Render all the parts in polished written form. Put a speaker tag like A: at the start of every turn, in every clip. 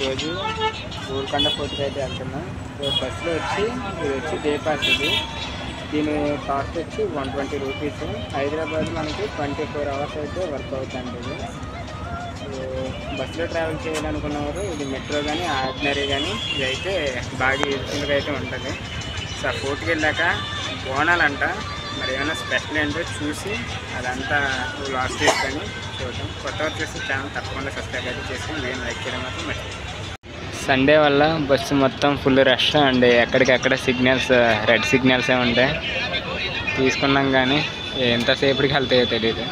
A: ఈరోజు గోల్కొండ ఫోర్ట్కి అయితే వెళ్తున్నాం. సో బస్సులో వచ్చి ఇది వచ్చి డే పాస్. దీని కాస్ట్ వచ్చి 120 రూపీస్. హైదరాబాద్ మనకి 24 అవర్స్ అయితే వర్క్ అవుతుంది ఇది. సో బస్సులో ట్రావెల్ చేయాలనుకున్నవారు ఇది మెట్రో కానీ ఆర్డినరీ కానీ ఇదైతే బాగా యూజ్ఫుల్గా అయితే ఉంటుంది. సో ఆ ఫోర్ట్కి వెళ్ళాక బోనాలంట, మరి ఏమైనా స్పెషల్ ఏంటో చూసి అదంతా లాస్ట్ చేసుకొని చూద్దాం. కొత్త వర్క్ చేస్తే ఛానల్ తప్పకుండా సబ్స్క్రైబ్ అయితే చేసుకొని నేను లైక్ చేయడం మాత్రం మర్చిపోయాను. సండే వల్ల బస్సు మొత్తం ఫుల్ రష్ అండి. ఎక్కడికక్కడ సిగ్నల్స్ రెడ్ సిగ్నల్సే ఉంటాయి. తీసుకున్నాం కానీ ఎంతసేపటికి వెళ్తాయో తెలియదు.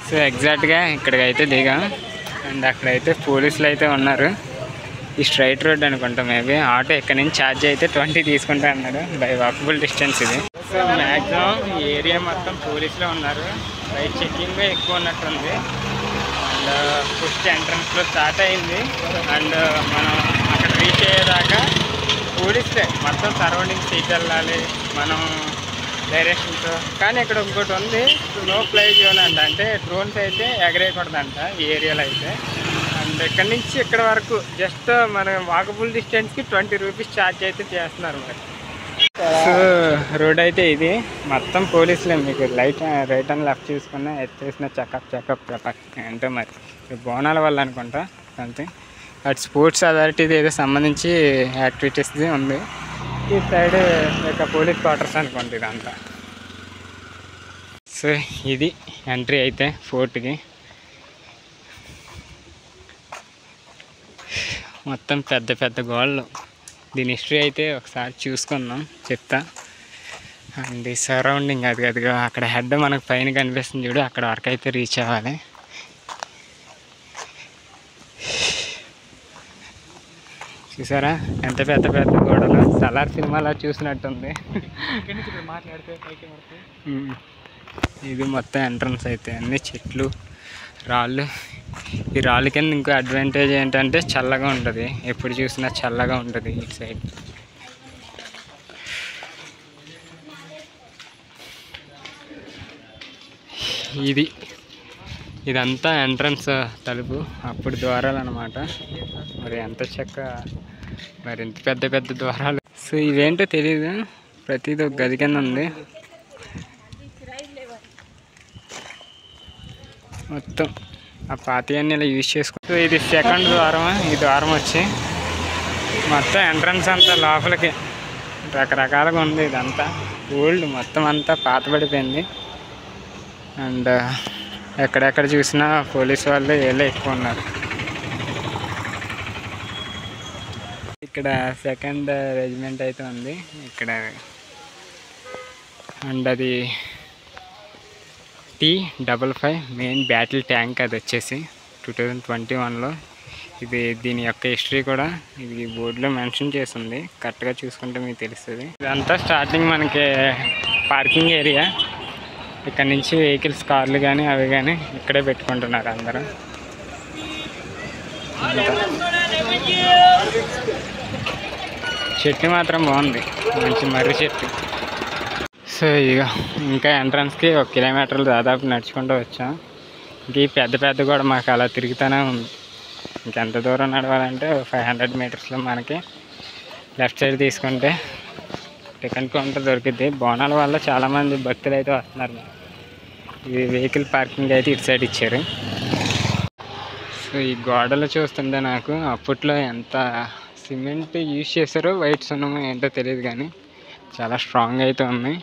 A: సో ఎగ్జాక్ట్గా ఇక్కడికి అయితే దిగాం. అండ్ అక్కడైతే పోలీసులు అయితే ఉన్నారు. ఈ స్ట్రైట్ రోడ్ అనుకుంటా, మేబీ ఆటో ఇక్కడ నుంచి ఛార్జ్ అయితే 20 తీసుకుంటా అన్నారు బై వాకబుల్ డిస్టెన్స్ ఇది. సో మ్యాక్సిమం ఈ ఏరియా మొత్తం పోలీసులు ఉన్నారు. రైట్ చెక్కింగ్ ఎక్కువ ఉన్నట్టుంది. అండ్ ఫస్ట్ ఎంట్రన్స్లో స్టార్ట్ అయింది. అండ్ మనం అక్కడ రీచ్ అయ్యేదాకా పోలీసులే మొత్తం సరౌండింగ్ సీట్ వెళ్ళాలి మనం డైరెక్షన్తో. కానీ ఇక్కడ ఇంకోటి ఉంది, నో ఫ్లై జోన్ అంట, అంటే డ్రోన్స్ అయితే ఎగరేయకూడదంట ఈ ఏరియాలో అయితే. అండ్ ఇక్కడ నుంచి ఇక్కడ వరకు జస్ట్ మన వాకబుల్ డిస్టెన్స్కి 20 రూపీస్ ఛార్జ్ అయితే చేస్తున్నారు మరి. సో రోడ్ అయితే ఇది మొత్తం పోలీసులే. మీకు రైట్ అండ్ లెఫ్ట్ చూసుకున్నా ఎత్తేసిన చెకప్ అంటే మరి బోనాల వల్ల అనుకుంటా సంథింగ్. అటు స్పోర్ట్స్ అథారిటీది ఏదో సంబంధించి యాక్టివిటీస్ది ఉంది. ఈ సైడ్ యొక్క పోలీస్ క్వార్టర్స్ అనుకుంటా ఇదంతా. సో ఇది ఎంట్రీ అయితే ఫోర్ట్కి. మొత్తం పెద్ద పెద్ద గోడలు. దీని హిస్టరీ అయితే ఒకసారి చూసుకుందాం, చెప్తా. అండ్ ఈ సరౌండింగ్ అదిగా అక్కడ హెడ్ మనకు పైన కనిపిస్తుంది చూడు, అక్కడ వరకు అయితే రీచ్ అవ్వాలి. చూసారా ఎంత పెద్ద పెద్ద గోడలు, సలార్ సినిమాలో చూసినట్టుంది. ఇది మొత్తం ఎంట్రన్స్ అయితే అన్ని చెట్లు రాళ్ళు. ఈ రాళ్ళ కింద ఇంకో అడ్వాంటేజ్ ఏంటంటే చల్లగా ఉంటుంది, ఎప్పుడు చూసినా చల్లగా ఉంటుంది ఇటు సైడ్. ఇదంతా ఎంట్రన్స్ తలుపు, అప్పుడు ద్వారాలు అన్నమాట. మరి ఎంత చెక్క, మరి ఎంత పెద్ద పెద్ద ద్వారాలు. సో ఇవేంటో తెలియదు, ప్రతిదీ ఒక గది కింద ఉంది మొత్తం. ఆ పాతయన్నీ ఇలా యూజ్ చేసుకుంటూ. సో ఇది సెకండ్ ద్వారం. ఈ ద్వారం వచ్చి మొత్తం ఎంట్రన్స్ అంతా లోపలికి రకరకాలుగా ఉంది. ఇదంతా ఓల్డ్, మొత్తం అంతా పాతబడిపోయింది. అండ్ ఎక్కడెక్కడ చూసినా పోలీసు వాళ్ళు వీళ్ళే ఎక్కువ ఉన్నారు. ఇక్కడ సెకండ్ రెజిమెంట్ అయితే ఉంది ఇక్కడ. అండ్ అది T55 మెయిన్ బ్యాటిల్ ట్యాంక్. అది వచ్చేసి 2021లో. దీని యొక్క హిస్టరీ కూడా ఇది బోర్డులో మెన్షన్ చేసింది, కరెక్ట్గా చూసుకుంటే మీకు తెలుస్తుంది. ఇదంతా స్టార్టింగ్ మనకి పార్కింగ్ ఏరియా. ఇక్కడ నుంచి వెహికల్స్, కార్లు కానీ అవి కానీ ఇక్కడే పెట్టుకుంటున్నారు అందరూ. చెట్టు మాత్రం బాగుంది, మంచి మర్రి చెట్టు. సో ఇక ఇంకా ఎంట్రన్స్కి 1 కిలోమీటర్లు దాదాపు నడుచుకుంటూ వచ్చాం. ఇంక ఈ పెద్ద పెద్ద కూడా మాకు అలా తిరుగుతూనే ఉంది. ఇంకెంత దూరం నడవాలంటే 500 మీటర్స్లో మనకి లెఫ్ట్ సైడ్ తీసుకుంటే టికెట్ కౌంటర్ దొరికిద్ది. బోనాల వల్ల చాలామంది భక్తులు అయితే వస్తున్నారు. ఈ వెహికల్ పార్కింగ్ అయితే ఇటు సైడ్ ఇచ్చారు. సో ఈ గోడలు చూస్తుంటే నాకు అప్పట్లో ఎంత సిమెంట్ యూజ్ చేశారో, వైట్ సున్నమో ఏంటో తెలియదు కానీ చాలా స్ట్రాంగ్ అయితే ఉన్నాయి.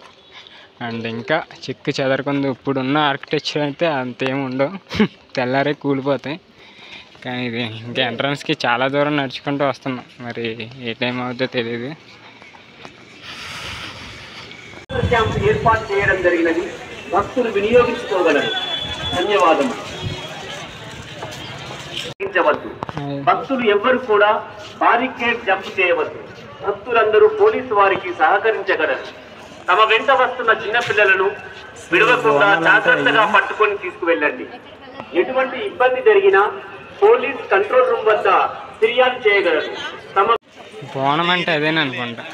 A: అండ్ ఇంకా చెక్కు చెదరకుంది. ఇప్పుడున్న ఆర్కిటెక్చర్ అయితే అంతేమి ఉండవు, తెల్లారే కూలిపోతాయి. కానీ ఇది ఇంకా ఎంట్రన్స్కి చాలా దూరం నడుచుకుంటూ వస్తున్నాం. మరి ఏ టైం అవుతుందో తెలియదు.
B: ఏర్పాటు చేయడం జరిగినది, భక్తులు వినియోగించుకోగలరు. ధన్యవాదములు. భక్తులు ఎవ్వరు కూడా బారికేడ్ జంప్ చేయవద్దు. భక్తులందరూ పోలీసు వారికి సహకరించగలరు. తమ వెంట వస్తున్న చిన్నపిల్లలను విడవకుండా జాగ్రత్తగా పట్టుకొని తీసుకువెళ్ళండి. ఎటువంటి ఇబ్బంది జరిగినా పోలీస్ కంట్రోల్ రూమ్ వద్ద ఫిర్యాదు చేయగలరు. తమ
A: బోనం అంటే అదేనా అనుకుంటా.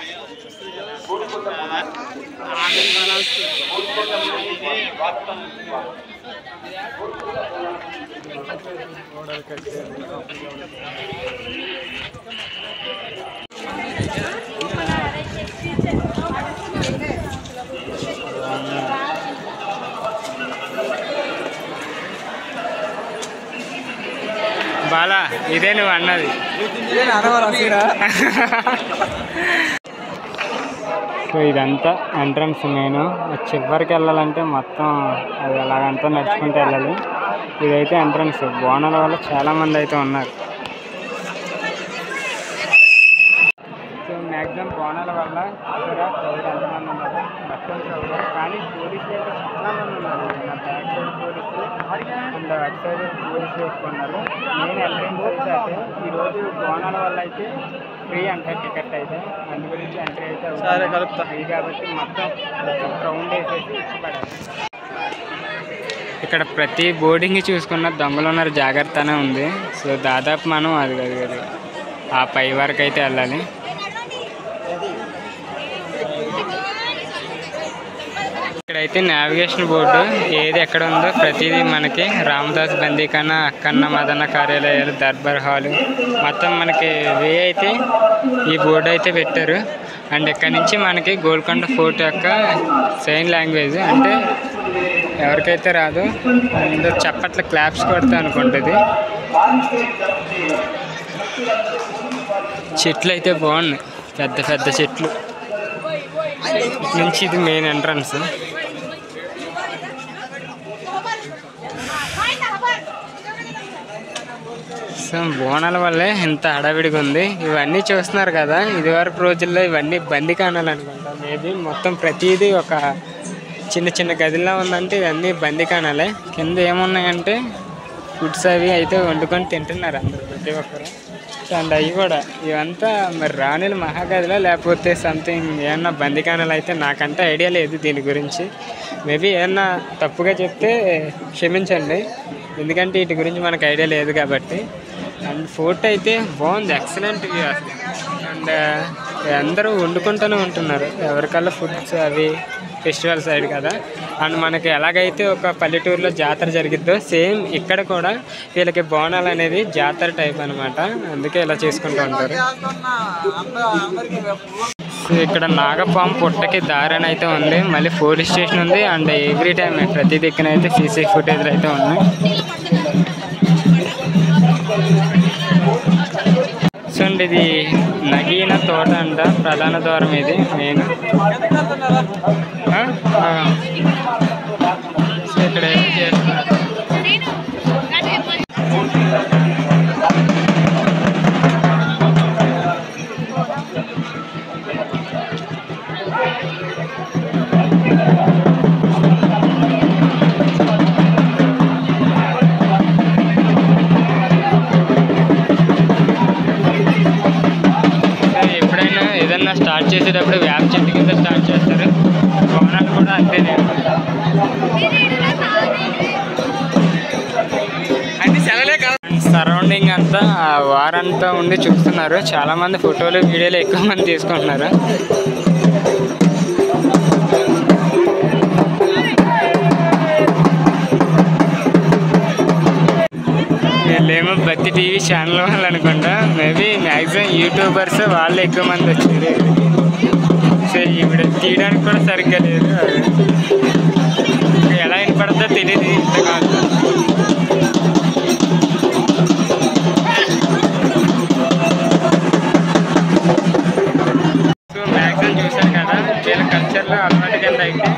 A: బాలా ఇదే నువ్వు అన్నది. సో ఇదంతా ఎంట్రన్స్ మెయిన్. చివరికి వెళ్ళాలంటే మొత్తం అది అలాగంతా నడుచుకుంటూ వెళ్ళాలి. ఇదైతే ఎంట్రన్స్. బోనాల వల్ల చాలామంది అయితే ఉన్నారు. సో మ్యాక్సిమం బోనాల వల్ల క్రౌడ్ ఎంతమంది ఉన్నారు మొత్తం క్రౌడ్. కానీ పోలీసులు అయితే చాలామంది ఉన్నారు. నా బ్యాక్ సైడ్ పోలీసులు అండ్ అటు సైడ్ పోలీసులు ఎక్కున్నారు. నేను ఎంట్రన్స్ అయితే అదే. ఈరోజు బోనాల వల్ల అయితే ఫ్రీ అంటారు టికెట్ అయితే. అందు గురించి ఎంట్రీ అయితే ఫ్రీ కాబట్టి మొత్తం క్రౌడ్ వేసేసి ఇచ్చిపడాలి. ఇక్కడ ప్రతి బోర్డింగ్ చూసుకున్న దొంగలు ఉన్నారు జాగ్రత్త అనే ఉంది. సో దాదాపు మనం అది ఆ పై వరకు అయితే వెళ్ళాలి. ఇక్కడైతే నావిగేషన్ బోర్డు ఏది ఎక్కడ ఉందో ప్రతిదీ మనకి రామదాస్ బందీఖానా, అక్కన్న మదన కార్యాలయాలు, దర్బార్ హాలు మొత్తం మనకి వే అయితే ఈ బోర్డు అయితే పెట్టారు. అండ్ ఇక్కడ నుంచి మనకి గోల్కొండ ఫోర్ట్ యొక్క సైన్ లాంగ్వేజ్ అంటే ఎవరికైతే రాదు అండ్ చప్పట్ల క్లాప్స్ కొడతా అనుకుంటుంది. చెట్లు అయితే బాగున్నాయి, పెద్ద పెద్ద చెట్లు. నుంచి ఇది మెయిన్ ఎంట్రన్స్. సో బోనాల వల్లే ఇంత హడావిడిగా ఉంది. ఇవన్నీ చూస్తున్నారు కదా, ఇదివరకు రోజుల్లో ఇవన్నీ బందీఖానాలు అనుకుంటా. మేబీ మొత్తం ప్రతిదీ ఒక చిన్న చిన్న గదిలా ఉందంటే ఇవన్నీ బందీఖానాలే. కింద ఏమున్నాయంటే ఫుడ్స్ అవి అయితే వండుకొని తింటున్నారు అందరు ప్రతి ఒక్కరు. అండ్ అవి కూడా ఇవంతా మరి రాణుల మహాగదిలో లేకపోతే సంథింగ్ ఏమన్నా బందీఖానాలు అయితే నాకంటే ఐడియా లేదు దీని గురించి. మేబీ ఏమన్నా తప్పుగా చెప్తే క్షమించండి, ఎందుకంటే వీటి గురించి మనకు ఐడియా లేదు కాబట్టి. అండ్ ఫోర్ట్ అయితే బాగుంది, ఎక్సలెంట్ వ్యూ అసలు. అండ్ అందరూ వండుకుంటూనే ఉంటున్నారు ఎవరికల్లా ఫుడ్స్ అవి. ఫెస్టివల్ సైడ్ కదా. అండ్ మనకి ఎలాగైతే ఒక పల్లెటూరులో జాతర జరిగిద్దో సేమ్ ఇక్కడ కూడా వీళ్ళకి బోనాలు అనేది జాతర టైప్ అనమాట. అందుకే ఇలా చేసుకుంటూ ఉంటారు. ఇక్కడ నాగపాము పుట్టకి దారని అయితే ఉంది, మళ్ళీ పోలీస్ స్టేషన్ ఉంది. అండ్ ఎవ్రీ టైం ప్రతి దిక్కునైతే సీసీ ఫుటేజ్లు అయితే ఉన్నాయి. సో అండి ఇది నగీన తోట అంట, ప్రధాన ద్వారం ఇది మెయిన్. సో ఇక్కడ ఏం చేస్తున్నారు స్టార్ట్ చేసేటప్పుడు వేప చెట్టు కింద స్టార్ట్ చేస్తారు. బోనాలు కూడా అంతే. సరౌండింగ్ అంతా వారంతా ఉండి చూస్తున్నారు. చాలామంది ఫోటోలు వీడియోలు ఎక్కువ మంది తీసుకుంటున్నారు. వీళ్ళేమో బత్తి టీవీ ఛానల్ వాళ్ళు అనుకుంటా. మేబీ మ్యాక్సిమం యూట్యూబర్స్ వాళ్ళు ఎక్కువ మంది వచ్చారు. సో ఇప్పుడు తీయడానికి కూడా సరిగ్గా లేదు, ఎలా వినపడుతుందో తెలియదు ఇంతకాదు. సో మ్యాక్సిమం చూశారు కదా, వీళ్ళ కల్చర్లో అలవాటు కింద అయితే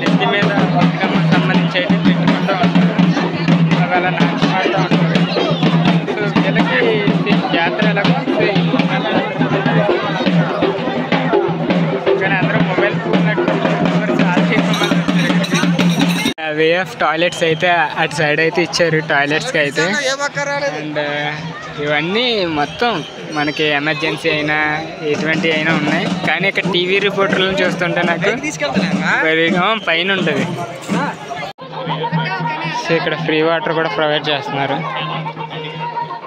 A: నెత్తి మీద బతుకమ్మ సంబంధించి అయితే పెట్టుకుంటూ ఉంటారు. అలా నాచి పాడుతూ ఉంటారు. సో వీళ్ళకి జాతర ఎలాగో కానీ అందరూ mobile phone way of toilets అయితే అటు సైడ్ అయితే ఇచ్చారు టాయిలెట్స్కి అయితే. అండ్ ఇవన్నీ మొత్తం మనకి ఎమర్జెన్సీ అయినా ఎటువంటి అయినా ఉన్నాయి. కానీ ఇక్కడ టీవీ రిపోర్టర్లను చూస్తుంటే నాకు పైన ఉంటుంది. సో ఇక్కడ ఫ్రీ వాటర్ కూడా ప్రొవైడ్ చేస్తున్నారు.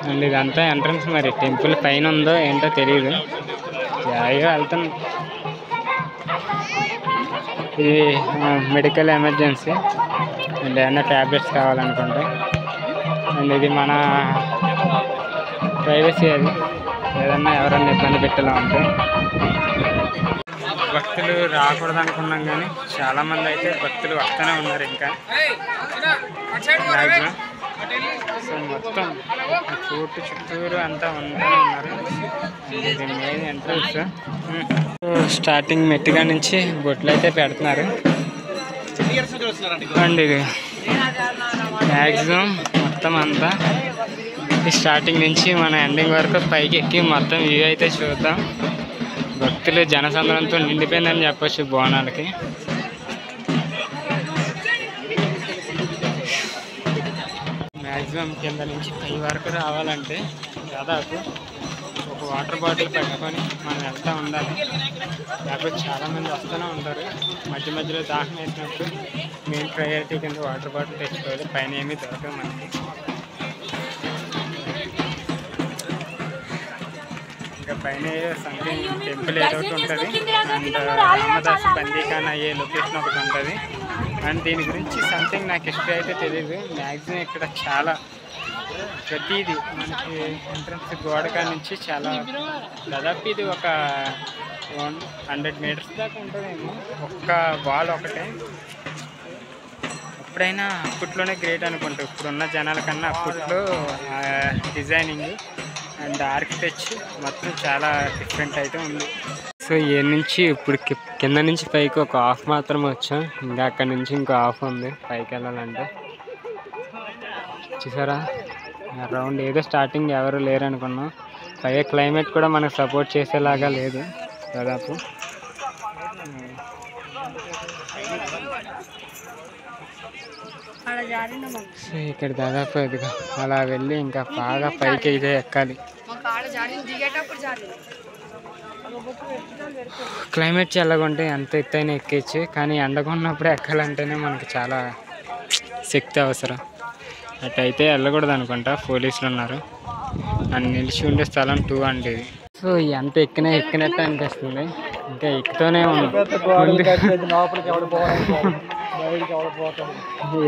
A: అండ్ ఇదంతా ఎంట్రన్స్. మరి టెంపుల్ పైన ఉందో ఏంటో తెలియదు, జాయిగా వెళ్తాను. ఇది మెడికల్ ఎమర్జెన్సీ అండ్ ఏమన్నా ట్యాబ్లెట్స్ కావాలనుకుంటే అండ్ ఇది మన ప్రైవసీ, అది ఏదన్నా ఎవరన్నా ఇబ్బంది పెట్టేలా ఉంటే. భక్తులు రాకూడదు అనుకున్నాం కానీ చాలామంది అయితే భక్తులు వస్తూనే ఉన్నారు ఇంకా మ్యాక్సిమం. సో మొత్తం ఫోర్ట్ చుట్టూరు అంతా ఉంటూనే ఉన్నారు. ఇది మెయిన్ ఎంట్రన్స్. స్టార్టింగ్ మెట్టిగా నుంచి బొట్లు అయితే పెడుతున్నారు. అండ్ ఇది మ్యాక్సిమం మొత్తం అంతా ఈ స్టార్టింగ్ నుంచి మన ఎండింగ్ వరకు పైకి ఎక్కి మొత్తం వ్యూ అయితే చూద్దాం. భక్తులు జనసంద్రంతో నిండిపోయిందని చెప్పొచ్చు బోనాలకి. మ్యాక్సిమం కింద నుంచి పై వరకు రావాలంటే దాదాపు ఒక వాటర్ బాటిల్ పెట్టుకొని మనం వెళ్తూ ఉండాలి. లేకపోతే చాలామంది వస్తూనే ఉంటారు. మధ్య మధ్యలో దాహం వేసినప్పుడు మెయిన్ ప్రయారిటీ కింద వాటర్ బాటిల్ తెచ్చుకోవాలి. పైన ఏమీ దొరకదు మనకి. ఇంకా పైన సంథింగ్ టెంపుల్ ఏదో ఒకటి ఉంటుంది. అండ్ రామదాస్ బందీఖానా అయ్యే లొకేషన్ ఒకటి ఉంటుంది. అండ్ దీని గురించి సంథింగ్ నాకు హిస్టరీ అయితే తెలియదు. మ్యాక్సిమం ఇక్కడ చాలా ప్రతిదీ మనకి ఎంట్రన్స్ గోడకా నుంచి చాలా దాదాపు ఇది ఒక 100 మీటర్స్ దాకా ఉంటుందేమో ఒక్క వాల్ ఒకటే. ఎప్పుడైనా అప్పట్లోనే గ్రేట్ అనుకుంటా. ఇప్పుడున్న జనాల కన్నా అప్పట్లో డిజైనింగ్ అండ్ ఆర్కిటెక్చర్ మొత్తం చాలా డిఫరెంట్ అయితే ఉంది. సో ఏ నుంచి ఇప్పుడు కింద నుంచి పైకి ఒక హాఫ్ మాత్రమే వచ్చాం. ఇంకా అక్కడి నుంచి ఇంకో హాఫ్ ఉంది పైకి వెళ్ళాలంటే. చూసారా అరౌండ్ ఏదో స్టార్టింగ్ ఎవరు లేరు అనుకున్నాం. పైగా క్లైమేట్ కూడా మనకు సపోర్ట్ చేసేలాగా లేదు దాదాపు. సో ఇక్కడ దాదాపు ఇదిగా అలా వెళ్ళి ఇంకా బాగా పైకి అయితే ఎక్కాలి. క్లైమేట్ చల్లగుంటే ఎంత ఎత్తైనా ఎక్కేచ్చు, కానీ ఎండకున్నప్పుడు ఎక్కాలంటేనే మనకి చాలా శక్తి అవసరం. అటైతే వెళ్ళకూడదు అనుకుంటా, పోలీసులు ఉన్నారు. నన్ను నిలిచి ఉండే స్థలం 2 అంటే ఇది. సో ఎంత ఎక్కినట్టు అనిపిస్తుంది. ఇంకా ఎక్కుతూనే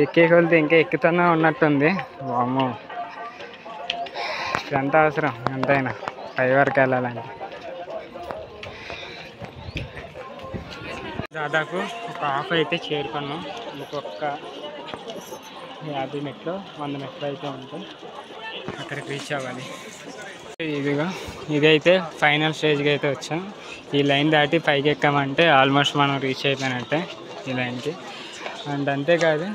A: ఎక్కే కొలితే ఇంకా ఎక్కుతూనే ఉన్నట్టుంది. వామ్మో ఎంత అవసరం ఎంతైనా పై వరకు వెళ్ళాలంటే. దాదాపు ఒక హాఫ్ అయితే చేరుకున్నాం. ఇంకొక 50 మెట్లు 100 మెట్లు అయితే ఉంటాయి. అక్కడికి రీచ్ అవ్వాలి. ఇదైతే ఫైనల్ స్టేజ్కి అయితే వచ్చాం. ఈ లైన్ దాటి పైకి ఎక్కామంటే ఆల్మోస్ట్ మనం రీచ్ అయిపోయినట్టే ఈ లైన్కి. అండ్ అంతేకాదు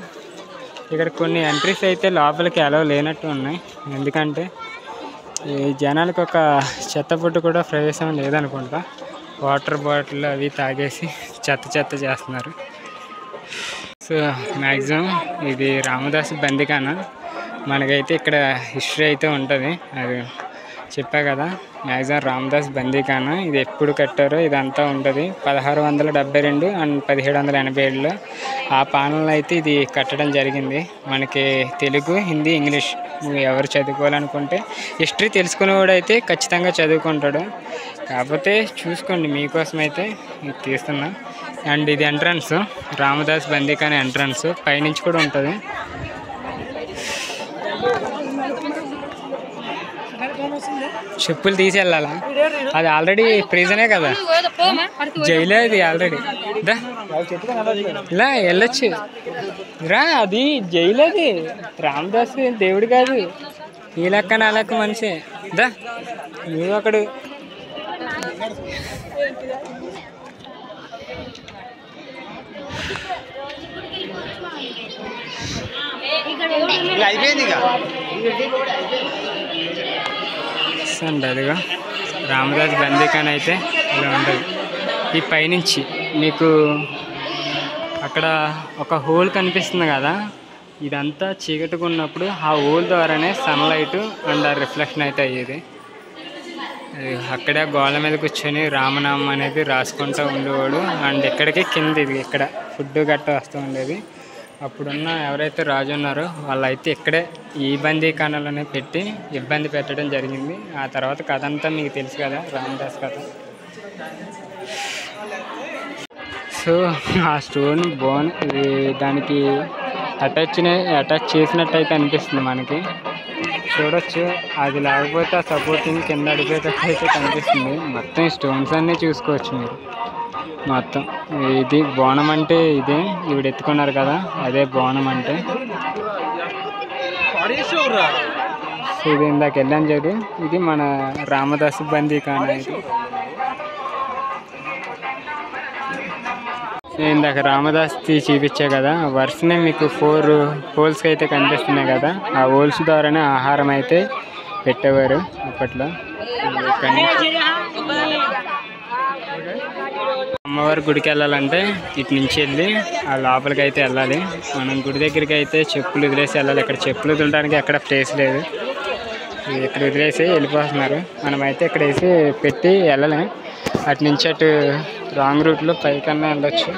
A: ఇక్కడ కొన్ని ఎంట్రీస్ అయితే లోపలికి అలౌ లేనట్టు ఉన్నాయి. ఎందుకంటే ఈ జనాలకు ఒక చెత్తపుట్టు కూడా ప్రవేశం లేదనుకుంటా. వాటర్ బాటిల్ అవి తాగేసి చెత్త చేస్తున్నారు. సో మ్యాక్సిమం ఇది రామదాస్ బందీఖానా. మనకైతే ఇక్కడ హిస్టరీ అయితే ఉంటుంది. అది చెప్పా కదా, మ్యాక్సిమం రామదాస్ బందీఖానా. ఇది ఎప్పుడు కట్టారో ఇదంతా ఉంటుంది. 1672 అండ్ 1787లో ఆ పాలనలో అయితే ఇది కట్టడం జరిగింది. మనకి తెలుగు, హిందీ, ఇంగ్లీష్ ఎవరు చదువుకోవాలనుకుంటే హిస్టరీ తెలుసుకునేవాడు అయితే ఖచ్చితంగా చదువుకుంటాడు. కాకపోతే చూసుకోండి, మీకోసం అయితే ఇది తీస్తున్నా. అండ్ ఇది ఎంట్రన్స్, రామదాస్ బందీఖానా ఎంట్రన్స్. పైనుంచి కూడా ఉంటుంది. చెప్పులు తీసి వెళ్ళాలా? అది ఆల్రెడీ ప్రిజనే కదా, జైలే అది ఆల్రెడీ. ఇలా వెళ్ళొచ్చు రా, అది జైలు. అది రామదాస్ దేవుడు కాదు. ఈ లెక్క నా లెక్క మనిషి. దా నువ్వు అక్కడు. అండి అదిగా రామదాస్ బందీఖానా అయితే ఇలా ఉంటుంది. ఈ పైనుంచి మీకు అక్కడ ఒక హోల్ కనిపిస్తుంది కదా, ఇదంతా చీకటిగా ఉన్నప్పుడు ఆ హోల్ ద్వారానే సన్లైట్ అండ్ ఆ రిఫ్లెక్షన్ అయితే అయ్యేది. అక్కడే గోడ మీద కూర్చొని రామనామం అనేది రాసుకుంటూ ఉండేవాడు. అండ్ ఇక్కడికి కింద ఇది ఇక్కడ ఫుడ్ గట్ట వస్తూ ఉండేది. అప్పుడున్న ఎవరైతే రాజు ఉన్నారో వాళ్ళైతే ఇక్కడే ఈ బందీఖానాలోనే పెట్టి ఇబ్బంది పెట్టడం జరిగింది. ఆ తర్వాత కథ అంతా మీకు తెలుసు కదా, రామదాస్ కథ. సో ఆ స్టోన్ బోన్ దానికి అటాచ్ చేసినట్టయితే అనిపిస్తుంది మనకి. చూడొచ్చు, అది లేకపోతే ఆ సపోర్టింగ్ కింద అడిగేటట్టు అయితే కనిపిస్తుంది. మొత్తం స్టోన్స్ అన్నీ చూసుకోవచ్చు మీరు. మొత్తం ఇది బోనం అంటే ఇదే, ఇవిడ ఎత్తుకున్నారు కదా, అదే బోనం అంటే. సో ఇది ఇందాక వెళ్ళాను చూడు, ఇది మన రామదాస్ బందీఖానా. ఇది ఇందాక రామదాస్ చూపించా కదా, వరుసనే మీకు 4 హోల్స్కి అయితే కనిపిస్తున్నాయి కదా, ఆ హోల్స్ ద్వారానే ఆహారం అయితే పెట్టేవారు అప్పట్లో. అమ్మవారి గుడికి వెళ్ళాలంటే ఇటు నుంచి వెళ్ళి ఆ లోపలికి అయితే వెళ్ళాలి. మనం గుడి దగ్గరికి అయితే చెప్పులు వదిలేసి వెళ్ళాలి. ఇక్కడ చెప్పులు వదలడానికి ఎక్కడ ప్లేస్ లేదు, ఇక్కడ వదిలేసి వెళ్ళిపోతున్నారు. మనమైతే ఇక్కడ వేసి పెట్టి వెళ్ళలేం. అటు నుంచి అటు రాంగ్ రూట్లో పైకన్నా వెళ్ళొచ్చు.